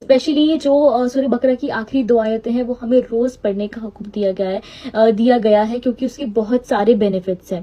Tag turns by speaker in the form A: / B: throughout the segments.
A: Especially جو سورہ بقرہ کی آخری 2 آیتیں ہیں وہ ہمیں روز پڑھنے کا حکم دیا گیا ہے کیونکہ اس کے بہت سارے بینیفٹس ہیں.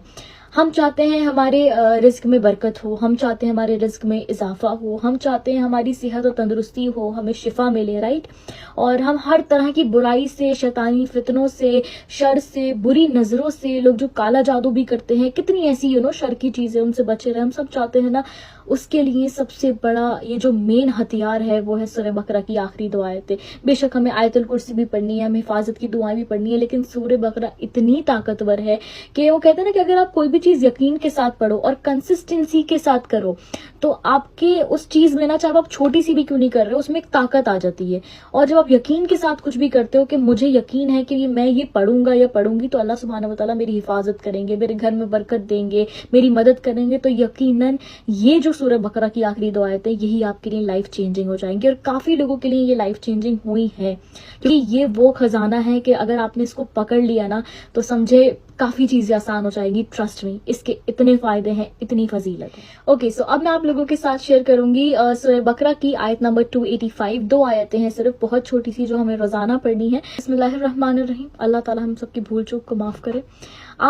A: ہم چاہتے ہیں ہمارے رزق میں برکت ہو، ہم چاہتے ہیں ہمارے رزق میں اضافہ ہو، ہم چاہتے ہیں ہماری صحت اور تندرستی ہو، ہمیں شفا ملے، رائٹ. اور ہم ہر طرح کی برائی سے، شیطانی فتنوں سے، شر سے، بری نظروں سے، لوگ جو کالا جادو بھی کرتے ہیں، کتنی ایسی شر کی چیزیں، ان سے بچے رہے. ہم سب چاہتے ہیں نا. اس کے لیے سب سے بڑا یہ جو مین ہتھیار ہے وہ ہے سورہ بقرہ کی آخری 2 آیتیں. بے شک ہمیں آیت الکرسی بھی پڑھنی ہے، ہمیں حفاظت کی دعائیں بھی پڑھنی ہے، لیکن سورہ بقرہ اتنی طاقتور ہے کہ وہ کہتے ہیں نا کہ اگر آپ کوئی بھی چیز یقین کے ساتھ پڑھو اور کنسسٹنسی کے ساتھ کرو تو آپ کے اس چیز میں نا، چاہے آپ چھوٹی سی بھی کیوں نہیں کر رہے ہو، اس میں ایک طاقت آ جاتی ہے. اور جب آپ یقین کے ساتھ کچھ بھی کرتے ہو کہ مجھے یقین ہے کہ میں یہ پڑھوں گا یا پڑھوں گی تو اللہ سبحانہ و تعالیٰ میری حفاظت کریں گے، میرے گھر میں برکت دیں گے، میری مدد کریں گے، تو یقیناً یہ جو سورہ بقرہ کی آخری 2 آیتیں یہی آپ کے لیے لائف چینجنگ ہو جائیں گی. اور کافی لوگوں کے لیے یہ لائف چینجنگ ہوئی ہے کیونکہ یہ وہ خزانہ ہے کہ اگر آپ نے اس کو پکڑ لیا نا تو سمجھے کافی چیزیں آسان ہو جائے گی. ٹرسٹ میں اس کے اتنے فائدے ہیں، اتنی فضیلت ہے. اوکے سو اب میں آپ لوگوں کے ساتھ شیئر کروں گی سورہ بقرہ کی آیت نمبر 285. 2 آیتیں ہیں صرف، بہت چھوٹی سی، جو ہمیں روزانہ پڑھنی ہے. بسم اللہ الرحمن الرحیم. اللہ تعالی ہم سب کی بھول چوک کو معاف کرے.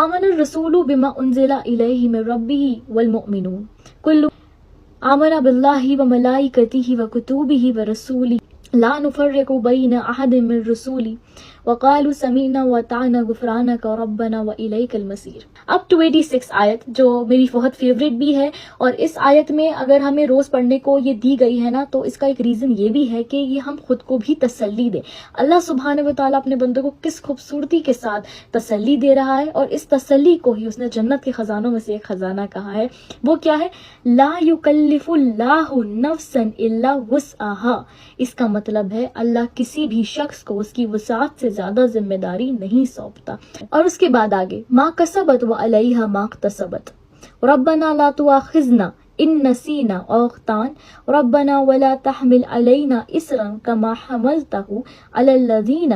A: آمن الرسول بما انزل الیہ من ربہ والمؤمنون کل آمن باللہ وملائکتہ وکتبہ ورسولہ لا نفرق بین احد من رسولہ وقالوا سمعنا واطعنا غفرانک ربنا والیک المصیر. اب 286 آیت جو میری بہت فیوریٹ بھی ہے، اور اس آیت میں اگر ہمیں روز پڑھنے کو یہ دی گئی ہے نا تو اس کا ایک ریزن یہ بھی ہے کہ یہ ہم خود کو بھی تسلی دیں. اللہ سبحانہ و تعالیٰ اپنے بندوں کو کس خوبصورتی کے ساتھ تسلی دے رہا ہے، اور اس تسلی کو ہی اس نے جنت کے خزانوں میں سے ایک خزانہ کہا ہے. وہ کیا ہے؟ لا یکلف اللہ نفسا الا وسعہا. اس کا مطلب ہے اللہ کسی بھی شخص کو اس کی وسعت سے زیادہ ذمہ داری نہیں سونپتا. اور اس کے بعد آگے ما کسبت وعلیہا ما اکتسبت ربنا لا تؤاخذنا ان نسینا او اخطأنا ربنا ولا تحمل علینا اسرا کما حملتہ علی الذین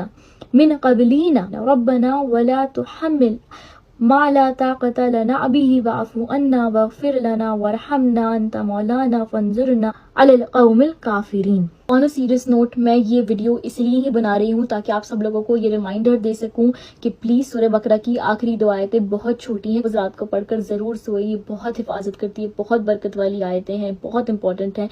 A: من قبلنا ربنا ولا تحمل ما لا طاقت لنا به واعف عنا واغفر لنا وارحمنا انت مولانا فانصرنا علی القوم الکافرین. آن اے سیریس نوٹ، میں یہ ویڈیو اس لیے ہی بنا رہی ہوں تاکہ آپ سب لوگوں کو یہ ریمائنڈر دے سکوں کہ پلیز سورہ بقرہ کی آخری 2 آیتیں بہت چھوٹی ہیں، رات کو پڑھ کر ضرور سوئے. یہ بہت حفاظت کرتی ہے، بہت برکت والی آیتیں ہیں، بہت امپورٹنٹ ہیں.